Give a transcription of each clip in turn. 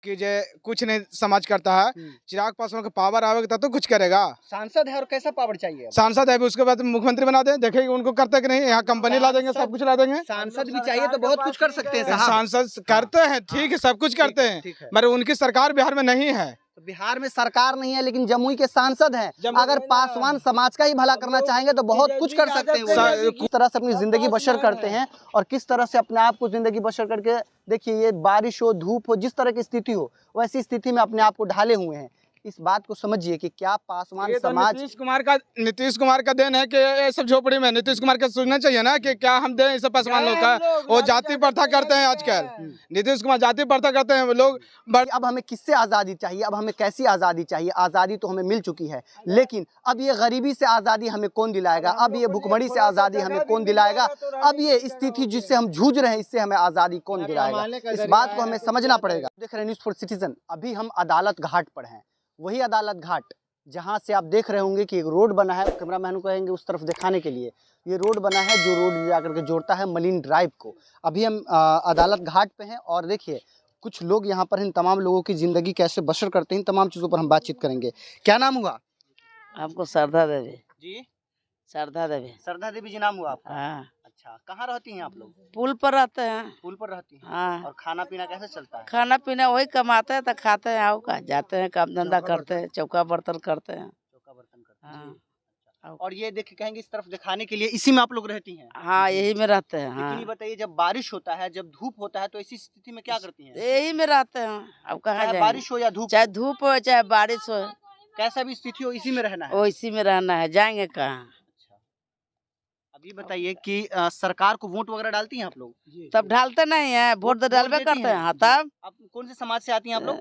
कि जे कुछ नहीं समाज करता है। चिराग पासवान का पावर आवेगा तब तो कुछ करेगा। सांसद है और कैसा पावर चाहिए? सांसद है भी, उसके बाद मुख्यमंत्री बना दें, देखेंगे उनको करते कि नहीं। यहाँ कंपनी ला देंगे, सब कुछ ला देंगे। सांसद भी चाहिए तो बहुत कुछ कर सकते हैं साहब। सांसद करते हैं, ठीक है, सब कुछ करते हैं, मगर उनकी सरकार बिहार में नहीं है। तो बिहार में सरकार नहीं है लेकिन जमुई के सांसद हैं। अगर पासवान समाज का ही भला करना चाहेंगे तो बहुत कुछ कर सकते हैं। किस तरह से अपनी जिंदगी बसर करते हैं और किस तरह से अपने आप को जिंदगी बसर करके, देखिए ये बारिश हो, धूप हो, जिस तरह की स्थिति हो वैसी स्थिति में अपने आप को ढाले हुए हैं। इस बात को समझिए कि क्या पासवान समाज नीतीश कुमार का देन है कि ये सब झोपड़ी में नीतीश कुमार का सोचना चाहिए ना कि क्या हम दें इस पासवान लोग का। वो जाति प्रथा करते हैं आजकल, नीतीश कुमार जाति प्रथा करते हैं लोग। अब हमें किससे आज़ादी चाहिए? अब हमें कैसी आज़ादी चाहिए? आज़ादी तो हमें मिल चुकी है, लेकिन अब ये गरीबी से आज़ादी हमें कौन दिलाएगा? अब ये भुखमरी से आज़ादी हमें कौन दिलाएगा? अब ये स्थिति जिससे हम जूझ रहे हैं इससे हमें आज़ादी कौन दिलाएगा? इस बात को हमें समझना पड़ेगा। देख रहे हैं न्यूज़ फॉर सिटीजन। अभी हम अदालत घाट पर हैं, वही अदालत घाट जहां से आप देख रहे होंगे कि एक रोड बना है। कैमरामैन को कहेंगे उस तरफ दिखाने के लिए। ये रोड बना है जो रोड जाकर के जोड़ता है मलीन ड्राइव को। अभी हम अदालत घाट पे हैं और देखिए कुछ लोग यहाँ पर इन तमाम लोगों की ज़िंदगी कैसे बसर करते हैं, इन तमाम चीज़ों पर हम बातचीत करेंगे। क्या नाम हुआ हमको? श्रद्धा देवी जी। श्रद्धा देवी। श्रद्धा देवी जी नाम हुआ आपका? हाँ। अच्छा, कहाँ रहती हैं आप लोग? पुल पर रहते हैं। पुल पर रहती हैं। हाँ। और खाना पीना कैसे चलता है? खाना पीना वही कमाते हैं तो खाते हैं, आओ का जाते हैं, काम धंधा करते हैं, चौका बर्तन करते हैं। चौका बर्तन करते हैं। हाँ। अच्छा। और ये देख कहेंगे इस तरफ दिखाने के लिए इसी में आप लोग रहती हैं? हाँ, यही में रहते हैं। हाँ। लेकिन बताइए जब बारिश होता है, जब धूप होता है तो ऐसी स्थिति में क्या करती हैं? यही में रहते हैं। अब कहाँ चाहे जाएंगे? बारिश हो या धूप, चाहे धूप हो चाहे बारिश हो, कैसा भी स्थिति हो इसी में रहना है। वो इसी में रहना है, जाएंगे कहाँ? अभी बताइए कि सरकार को वोट वगैरह डालती हैं आप लोग? तब ढालते नहीं है, वोट तो डालबे करते हैं। हाँ, तब आप कौन से समाज से आती हैं आप लोग?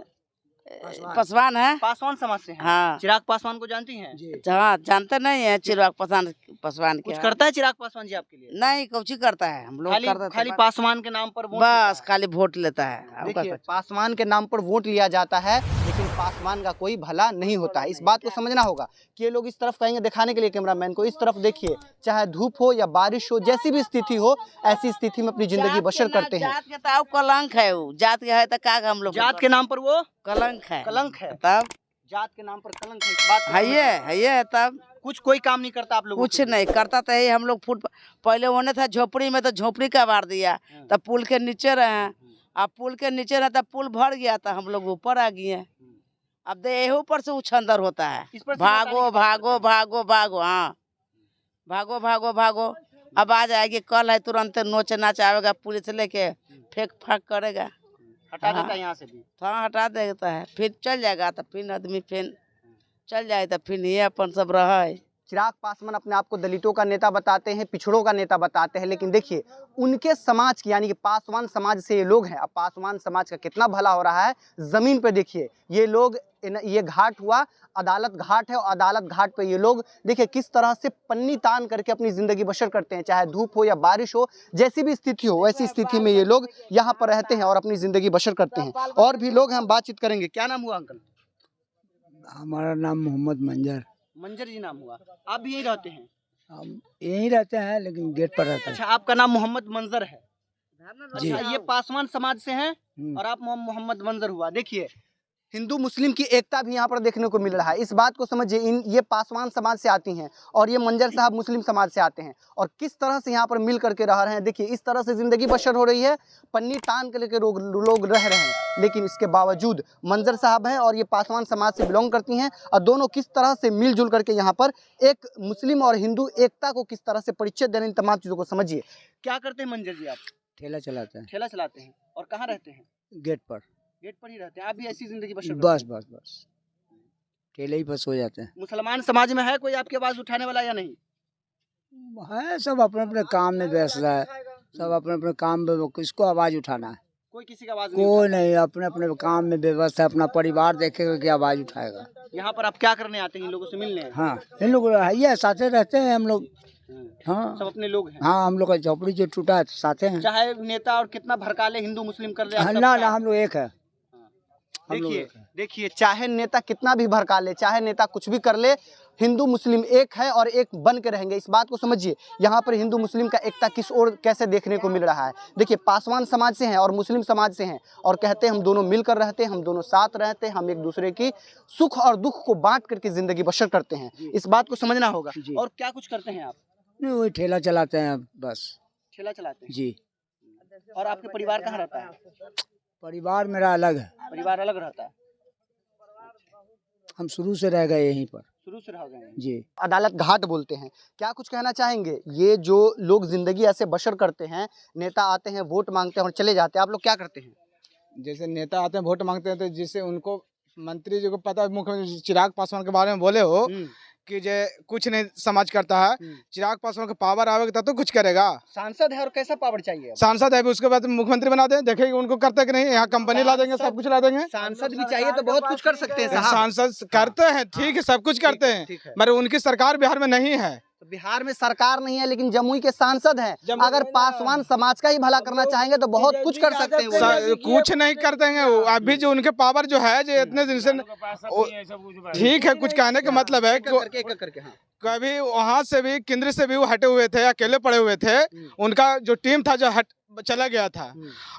पासवान है। पासवान समाज से हैं। हाँ। चिराग पासवान को जानती हैं? हाँ, जानते नहीं है चिराग पासवान कुछ के। करता है चिराग पासवान जी आपके लिए? नहीं, कुछ करता है। हम लोग खाली पासवान के नाम पर वोट बस खाली वोट लेता है। देखिए पासवान के नाम पर वोट लिया जाता है लेकिन पासवान का कोई भला नहीं होता है। इस बात को समझना होगा कि ये लोग इस तरफ कहेंगे दिखाने के लिए कैमरामैन को, इस तरफ देखिए, चाहे धूप हो या बारिश हो, जैसी भी स्थिति हो ऐसी स्थिति में अपनी जिंदगी बसर करते हैं। जात के तो कलंक है, वो जात के है तो का हम लोग जात के नाम पर वो कलंक है। कलंक है। तब जात के नाम पर कलंक है। इस बात है ये तब कुछ कोई काम नहीं करता आप लोग? कुछ नहीं करता तो हम लोग फुट पहले होने था झोपड़ी में, तो झोपड़ी का बार दिया, तब पुल के नीचे रहे। अब पुल के नीचे रहे तब पुल भर गया था, हम लोग ऊपर आ गए। अब दे ऊपर से उछंदर होता है, भागो भागो भागो भागो। हाँ, भागो भागो भागो। अब आ जाएगी कल है, तुरंत नोच नाच आएगा, पुलिस लेके फेंक फाक करेगा, हटा देता है यहाँ से भी। हाँ, हटा देता है, फिर चल जाएगा। तो फिर आदमी फिर चल जाए तो फिर ये अपन सब रहा है। चिराग पासवान अपने आप को दलितों का नेता बताते हैं, पिछड़ों का नेता बताते हैं, लेकिन देखिए उनके समाज की यानी कि पासवान समाज से ये लोग हैं। अब पासवान समाज का कितना भला हो रहा है जमीन पे देखिए। ये लोग, ये घाट हुआ अदालत घाट है और अदालत घाट पे ये लोग देखिए किस तरह से पन्नी तान करके अपनी जिंदगी बसर करते हैं। चाहे धूप हो या बारिश हो, जैसी भी स्थिति हो वैसी स्थिति में ये लोग यहाँ पर रहते हैं और अपनी जिंदगी बसर करते हैं। और भी लोग हैं, हम बातचीत करेंगे। क्या नाम हुआ अंकल? हमारा नाम मोहम्मद मंजर। मंजर जी नाम हुआ। आप भी यहीं रहते हैं? हम यहीं रहते हैं लेकिन गेट पर रहते हैं। अच्छा, आपका नाम मोहम्मद मंजर है जी। अच्छा, ये पासवान समाज से हैं और आप मोहम्मद मंजर हुआ। देखिए हिंदू मुस्लिम की एकता भी यहाँ पर देखने को मिल रहा है। इस बात को समझिए, ये पासवान समाज से आती हैं और ये मंजर साहब मुस्लिम समाज से आते हैं और किस तरह से यहाँ पर मिल करके रह रहे हैं। देखिए इस तरह से जिंदगी बसर हो रही है, पन्नी तान के लेके लोग रह रहे हैं, लेकिन इसके बावजूद मंजर साहब हैं और ये पासवान समाज से बिलोंग करती हैं और दोनों किस तरह से मिलजुल करके यहाँ पर एक मुस्लिम और हिंदू एकता को किस तरह से परिचय देने, इन तमाम चीज़ों को समझिए। क्या करते हैं मंजर जी आप? ठेला चलाते हैं। ठेला चलाते हैं। और कहाँ रहते हैं? गेट पर। गेट पर ही रहते हैं। आप भी ऐसी जिंदगी बसर बस बस बस ठेले ही बस हो जाते हैं। मुसलमान समाज में है कोई आपकी आवाज उठाने वाला या नहीं? है, सब अपने अपने काम में व्यस्त है, सब अपने अपने काम में, किसको आवाज उठाना है? कोई किसी का आवाज नहीं कोई नहीं, अपने अपने काम में व्यस्त है, अपना परिवार देखेगा कि आवाज उठाएगा। यहाँ पर आप क्या करने आते हैं? इन लोगों से मिलने? हाँ, इन लोग है साथे रहते हैं हम लोग। हाँ, सब अपने लोग हैं। हाँ, हम लोग का झोपड़ी जो टूटा है साथे हैं। चाहे नेता और कितना भड़काले हिंदू मुस्लिम कर रहे हैं, ना ना, हम लोग एक है। देखिए चाहे नेता कितना भी भड़का ले, चाहे नेता कुछ भी कर ले, हिंदू मुस्लिम एक है और एक बन के रहेंगे। इस बात को समझिए। यहाँ पर हिंदू मुस्लिम का एकता किस ओर कैसे देखने को मिल रहा है। देखिए, पासवान समाज से हैं और मुस्लिम समाज से हैं और कहते हैं हम दोनों मिलकर रहते हैं, हम दोनों साथ रहते हैं, हम एक दूसरे की सुख और दुख को बांट करके जिंदगी बसर करते हैं। इस बात को समझना होगा। और क्या कुछ करते हैं आप? नहीं, वही ठेला चलाते हैं बस। ठेला चलाते हैं जी। और आपके परिवार कहाँ रहता है? परिवार मेरा अलग है। परिवार अलग रहता है। हम शुरू से रह गए यहीं पर। शुरू से रह गए हैं जी। अदालत घाट बोलते हैं। क्या कुछ कहना चाहेंगे? ये जो लोग जिंदगी ऐसे बसर करते हैं, नेता आते हैं, वोट मांगते हैं और चले जाते हैं, आप लोग क्या करते हैं? जैसे नेता आते हैं वोट मांगते हैं तो जिससे उनको मंत्री जी को पता है, मुख्यमंत्री चिराग पासवान के बारे में बोले हो कि जे कुछ नहीं समाज करता है, चिराग पासवान का पावर आवेगा तब तो कुछ करेगा। सांसद है और कैसा पावर चाहिए? सांसद है भी, उसके बाद मुख्यमंत्री बना दें, देखेंगे उनको करते कि नहीं। यहाँ कंपनी ला देंगे, सब कुछ ला देंगे। सांसद भी चाहिए तो बहुत कुछ कर सकते हैं साहब। सांसद करते हैं, ठीक है, सब कुछ करते हैं, मगर उनकी सरकार बिहार में नहीं है। तो बिहार में सरकार नहीं है लेकिन जमुई के सांसद हैं। अगर पासवान समाज का ही भला करना चाहेंगे तो बहुत कुछ कर सकते हैं वो। कुछ नहीं कर देंगे वो। अभी जो उनके पावर जो है, जो इतने दिन से, ठीक है, कुछ कहने का मतलब है कि कभी वहाँ से भी, केंद्र से भी वो हटे हुए थे, अकेले पड़े हुए थे। उनका जो टीम था जो चला गया था,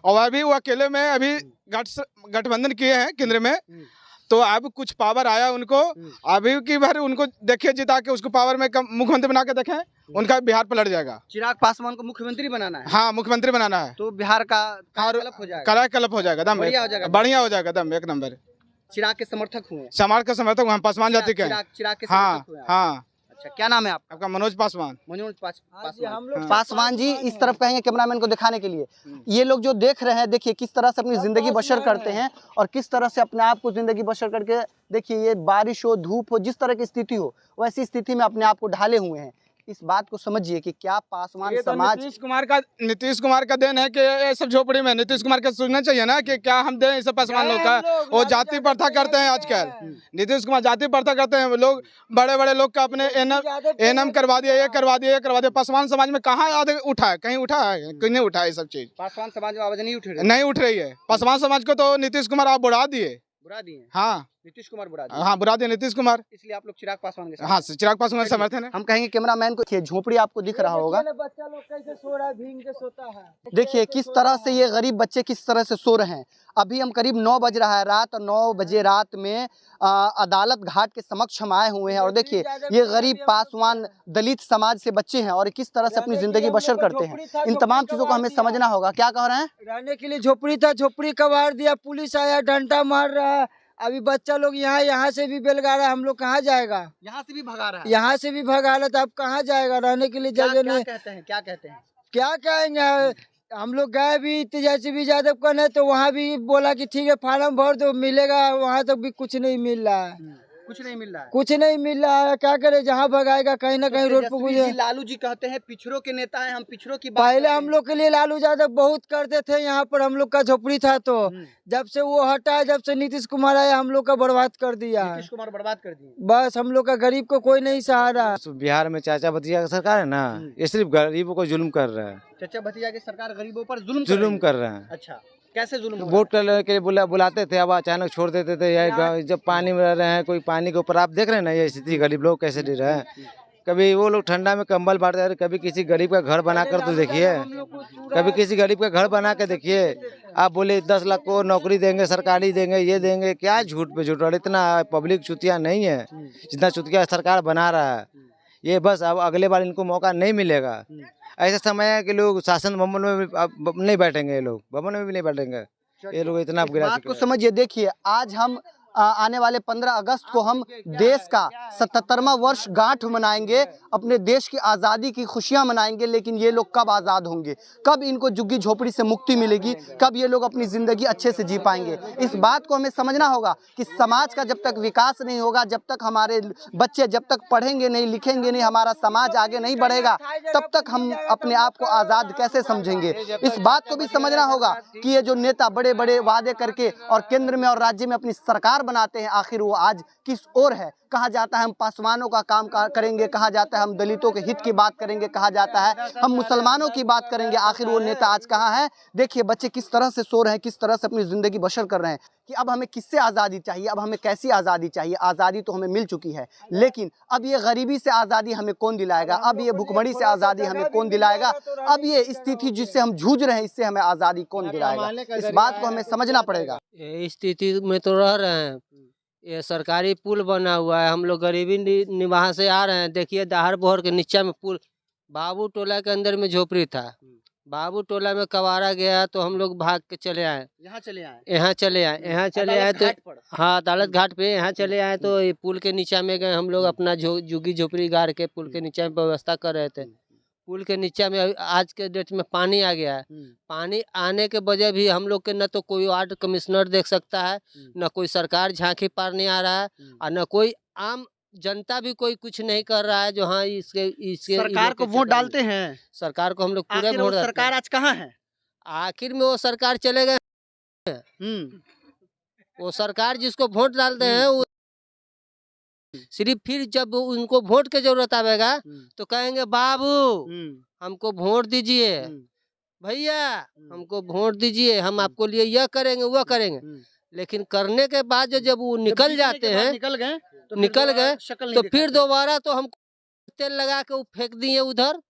और अभी वो अकेले में अभी गठबंधन किए हैं केंद्र में, तो अब कुछ पावर आया उनको। अभी की बार उनको देखिए जिता के उसको पावर में मुख्यमंत्री बना के देखें, उनका बिहार पलट जाएगा। चिराग पासवान को मुख्यमंत्री बनाना है? हाँ, मुख्यमंत्री बनाना है तो बिहार का कायाकल्प हो जाएगा। कायाकल्प हो जाएगा, दम बढ़िया हो जाएगा, दम एक नंबर। चिराग के समर्थक हुए? समाज का समर्थक हम पासवान जाति के। चिराग के हाँ समर्थक हुए? हाँ। अच्छा, क्या नाम है आपका? आपका मनोज पासवान। मनोज पासवान। पासवान जी, इस तरफ कहेंगे कैमरामैन को दिखाने के लिए। ये लोग जो देख रहे हैं, देखिए किस तरह से अपनी जिंदगी बसर करते हैं और किस तरह से अपने आप को जिंदगी बसर करके, देखिए ये बारिश हो, धूप हो, जिस तरह की स्थिति हो, वैसी स्थिति में अपने आप को ढाले हुए हैं। इस बात को समझिए कि क्या पासवान समाज नीतीश कुमार का देन है कि ये सब झोपड़ी में नीतीश कुमार का सोचना चाहिए ना कि क्या हम दें इस पासवान लोग का। वो जाति प्रथा करते हैं आजकल। नीतीश कुमार जाति प्रथा करते हैं। लोग बड़े बड़े लोग का अपने एनएम करवा दिया, ये करवा दिया, ये करवा दिया। पासवान समाज में कहाँ उठा है? कहीं उठा है? कहीं नहीं उठा है। ये सब चीज पासवान समाज में आवाज नहीं उठ रही है। पासवान समाज को तो नीतीश कुमार आप बुरा दिए। हाँ, नीतीश कुमार बुरा दिए। हाँ, बुरा दिए नीतीश कुमार। इसलिए आप लोग चिराग पासवान के साथ? हाँ, चिराग पासवान का समर्थन है। हम कहेंगे कैमरामैन को, झोपड़ी आपको दिख रहा होगा, बच्चा लोग कैसे सो रहा है, भींग के सोता है। देखिए किस तरह से ये गरीब बच्चे किस तरह से सो रहे हैं। अभी हम करीब 9 बज रहा है रात, और 9 बजे रात में अदालत घाट के समक्ष हम आए हुए हैं और देखिए ये गरीब पासवान दलित समाज से बच्चे हैं और किस तरह से अपनी जिंदगी बसर करते हैं। इन तमाम चीजों को हमें समझना होगा। क्या कह रहे हैं? रहने के लिए झोपड़ी था, झोपड़ी कबाड़ दिया, पुलिस आया, डंडा मार रहा है। अभी बच्चा लोग यहाँ से भी बेलगा रहा है, हम लोग कहाँ जाएगा? यहाँ से भी भगा रहा है। यहाँ से भी भगा रहा था, अब कहाँ जाएगा? रहने के लिए जगह नहीं। क्या कहते हैं? क्या कहेंगे? हम लोग गए भी तेजस्वी यादव का, तो वहाँ भी बोला कि ठीक है फार्म भर दो, मिलेगा। वहाँ तक भी कुछ नहीं मिल रहा है। कुछ नहीं मिल रहा है। कुछ नहीं मिल रहा है। क्या करे? जहाँ भगाएगा कहीं ना कहीं रोड पर गुजरे। लालू जी कहते हैं पिछड़ों के नेता हैं, हम पिछड़ों की बात पहले हम लोग के लिए लालू यादव बहुत करते थे। यहाँ पर हम लोग का झोपड़ी था, तो जब से वो हटा, जब से नीतीश कुमार आया, हम लोग का बर्बाद कर दिया। नीतीश कुमार बर्बाद कर दिए। बस हम लोग का गरीब को कोई नहीं सहारा। बिहार में चाचा भतीजा की सरकार है ना, ये सिर्फ गरीबों को जुल्म कर रहा है। चाचा भतीजा की सरकार गरीबों पर जुल्म कर रहे हैं। अच्छा, कैसे जुल्म? वोट करने के लिए बुलाते थे, अब अचानक छोड़ देते थे। यही जब पानी में रह रहे हैं, कोई पानी के ऊपर, आप देख रहे हैं ना ये स्थिति, गरीब लोग कैसे रह रहे हैं। कभी वो लोग ठंडा में कंबल बांट रहे हैं, कभी किसी गरीब का घर बनाकर तो देखिए, कभी किसी गरीब का घर बना के देखिए। आप बोले 10 लाख को नौकरी देंगे, सरकारी देंगे, ये देंगे, क्या झूठ पे झूठ। और इतना पब्लिक चुतिया नहीं है जितना चुतिया सरकार बना रहा है। ये बस अब अगले बार इनको मौका नहीं मिलेगा। ऐसा समय है कि लोग शासन भवन में भी नहीं बैठेंगे, ये लोग भवन में भी नहीं बैठेंगे। ये लोग इतना बात को समझिए। देखिए आज हम आने वाले 15 अगस्त को हम देश का 77वां वर्ष गांठ मनाएंगे, अपने देश की आज़ादी की खुशियां मनाएंगे। लेकिन ये लोग कब आज़ाद होंगे, कब इनको झुग्गी झोपड़ी से मुक्ति मिलेगी, कब ये लोग अपनी ज़िंदगी अच्छे से जी पाएंगे? इस बात को हमें समझना होगा कि समाज का जब तक विकास नहीं होगा, जब तक हमारे बच्चे जब तक पढ़ेंगे नहीं, लिखेंगे नहीं, हमारा समाज आगे नहीं बढ़ेगा, तब तक हम अपने आप को आज़ाद कैसे समझेंगे? इस बात को भी समझना होगा कि ये जो नेता बड़े बड़े वादे करके और केंद्र में और राज्य में अपनी सरकार सरकार बनाते हैं आखिर वो आज किस ओर है। कहा जाता है हम पासवानों का काम करेंगे, कहा जाता है हम दलितों के हित की बात करेंगे, कहा जाता है हम मुसलमानों की बात करेंगे, आखिर वो नेता आज कहाँ है। देखिए बच्चे किस तरह से सो रहे हैं, किस तरह से अपनी ज़िंदगी बसर कर रहे हैं कि अब हमें किससे आज़ादी चाहिए, अब हमें कैसी आज़ादी चाहिए। आज़ादी तो हमें मिल चुकी है, लेकिन अब ये गरीबी से आज़ादी हमें कौन दिलाएगा, अब ये भुखमरी से आज़ादी हमें कौन दिलाएगा, अब ये स्थिति जिससे हम जूझ रहे हैं इससे हमें आज़ादी कौन दिलाएगा। इस बात को हमें समझना पड़ेगा। ये स्थिति में तो रह रहे हैं, ये सरकारी पुल बना हुआ है, हम लोग गरीबी निवाह से आ रहे हैं। देखिए दाहर बोहर के नीचे में पुल, बाबू टोला के अंदर में झोपड़ी था, बाबू टोला में कवारा गया तो हम लोग भाग के चले आए, यहाँ चले आए तो हाँ अदालत घाट पे यहाँ चले आए तो ये पुल के नीचे में गए हम लोग, अपना झुग्गी झोपड़ी गाड़ के पुल के नीचे में व्यवस्था कर रहे थे। पुल के नीचे में आज के डेट में पानी आ गया है, पानी आने के वजह भी हम लोग के न तो कोई वार्ड कमिश्नर देख सकता है, न कोई सरकार झांकी पार नहीं आ रहा है, और न कोई आम जनता भी कोई कुछ नहीं कर रहा है। जो हाँ इसके सरकार को वोट डालते हैं, सरकार को हम लोग पूरे वोट, सरकार आज कहाँ है, आखिर में वो सरकार चले गए। वो सरकार जिसको वोट डालते हैं वो सिर्फ फिर जब उनको वोट की जरूरत आवेगा तो कहेंगे बाबू हमको वोट दीजिए, भैया हमको वोट दीजिए, हम आपको लिए यह करेंगे वह करेंगे। लेकिन करने के बाद जब वो निकल जाते हैं, निकल गए तो फिर दोबारा तो हम तेल लगा के फेंक दिए उधर।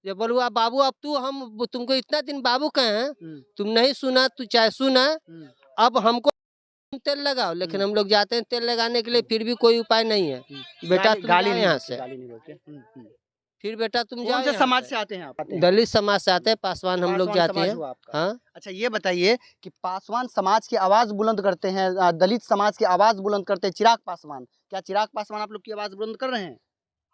जब बोलूआ बाबू अब हम तुमको इतना दिन बाबू कहे हैं, तुम नहीं सुना, तू चाहे सुना, अब हमको तेल लगाओ। लेकिन हम लोग जाते हैं तेल लगाने के लिए, फिर भी कोई उपाय नहीं है। बेटा तुम जाओ यहाँ से, फिर बेटा तुम जाओ। कौन से समाज से आते हैं आप? दलित समाज से आते हैं, पासवान हम लोग जाते हैं। हाँ अच्छा ये बताइए कि पासवान समाज की आवाज बुलंद करते हैं, दलित समाज की आवाज बुलंद करते हैं चिराग पासवान, क्या चिराग पासवान आप लोग की आवाज बुलंद कर रहे हैं?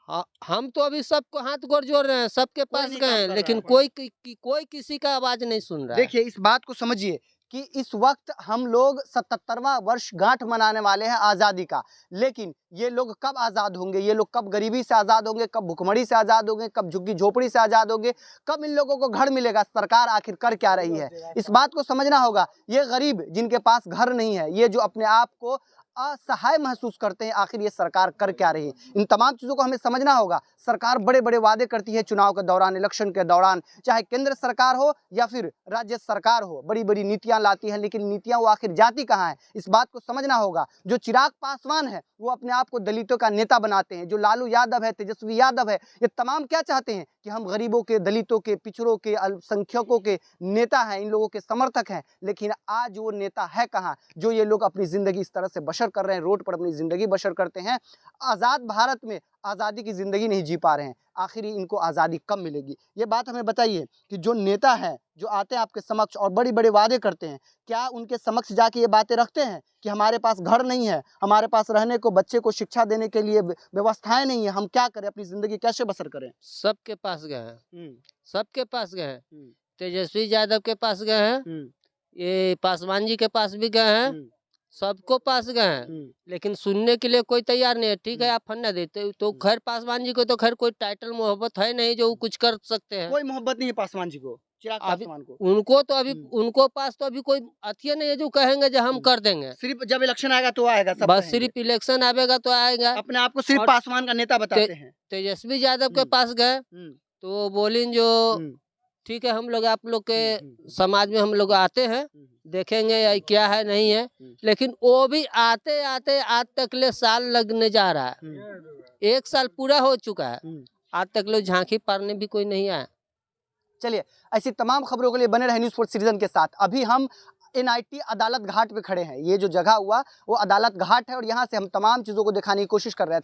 हाँ, हम तो अभी सबको हाथ गोड़ जोड़ रहे हैं, सबके पास गए हैं, लेकिन कोई किसी का आवाज नहीं सुन रहा है। देखिए इस बात को समझिए कि इस वक्त हम लोग 77वां वर्ष गांठ मनाने वाले हैं आज़ादी का, लेकिन ये लोग कब आज़ाद होंगे, ये लोग कब गरीबी से आज़ाद होंगे, कब भुखमरी से आज़ाद होंगे, कब झुग्गी झोपड़ी से आज़ाद होंगे, कब इन लोगों को घर मिलेगा, सरकार आखिर कर क्या रही है, इस बात को समझना होगा। ये गरीब जिनके पास घर नहीं है, ये जो अपने आप को असहाय महसूस करते हैं, आखिर ये सरकार कर क्या रही है, इन तमाम चीज़ों को हमें समझना होगा। सरकार बड़े बड़े वादे करती है चुनाव के दौरान, इलेक्शन के दौरान, चाहे केंद्र सरकार हो या फिर राज्य सरकार हो, बड़ी बड़ी नीतियां लाती है, लेकिन नीतियां वो आखिर जाती कहाँ है, इस बात को समझना होगा। जो चिराग पासवान है वो अपने आप को दलितों का नेता बनाते हैं, जो लालू यादव है, तेजस्वी यादव है, ये तमाम क्या चाहते हैं कि हम गरीबों के, दलितों के, पिछड़ों के, अल्पसंख्यकों के नेता हैं, इन लोगों के समर्थक हैं। लेकिन आज वो नेता है कहाँ जो ये लोग अपनी ज़िंदगी इस तरह से बसर कर रहे हैं, रोड पर अपनी ज़िंदगी बसर करते हैं, आज़ाद भारत में आज़ादी की ज़िंदगी नहीं जी पा रहे हैं। आखिर इनको आज़ादी कब मिलेगी, ये बात हमें बताइए। कि जो नेता हैं जो आते हैं आपके समक्ष और बड़े बड़े वादे करते हैं, क्या उनके समक्ष जाके ये बातें रखते हैं कि हमारे पास घर नहीं है, हमारे पास रहने को, बच्चे को शिक्षा देने के लिए व्यवस्थाएं नहीं है, हम क्या करें, अपनी ज़िंदगी कैसे बसर करें? सबके पास गए हैं, सबके पास गए हैं, तेजस्वी यादव के पास गए हैं, ये पासवान जी के पास भी गए हैं, सबको पास गए हैं, लेकिन सुनने के लिए कोई तैयार नहीं है। ठीक है आप फंडा देते तो खैर पासवान जी को तो खैर कोई टाइटल मोहब्बत है नहीं जो कुछ कर सकते हैं, कोई मोहब्बत नहीं है पासवान जी को, चिराग पासवान को। उनको तो अभी उनको पास तो अभी कोई अथिया नहीं है जो कहेंगे जो हम कर देंगे। सिर्फ जब इलेक्शन आएगा तो आएगा, सब बस सिर्फ इलेक्शन आएगा तो आएगा। अपने आप को सिर्फ पासवान का नेता बताते हैं। तेजस्वी यादव के पास गए तो वो बोली जो ठीक है हम लोग आप लोग के समाज में हम लोग आते हैं, देखेंगे या क्या है नहीं है, लेकिन वो भी आते आते आज तक ले साल लगने जा रहा है, 1 साल पूरा हो चुका है, आज तक लोग झांकी पारने भी कोई नहीं आया। चलिए ऐसी तमाम खबरों के लिए बने रहे न्यूज़ फॉर सिटीजन के साथ। अभी हम NIT अदालत घाट पे खड़े हैं, ये जो जगह हुआ वो अदालत घाट है और यहाँ से हम तमाम चीज़ों को दिखाने की कोशिश कर रहे हैं।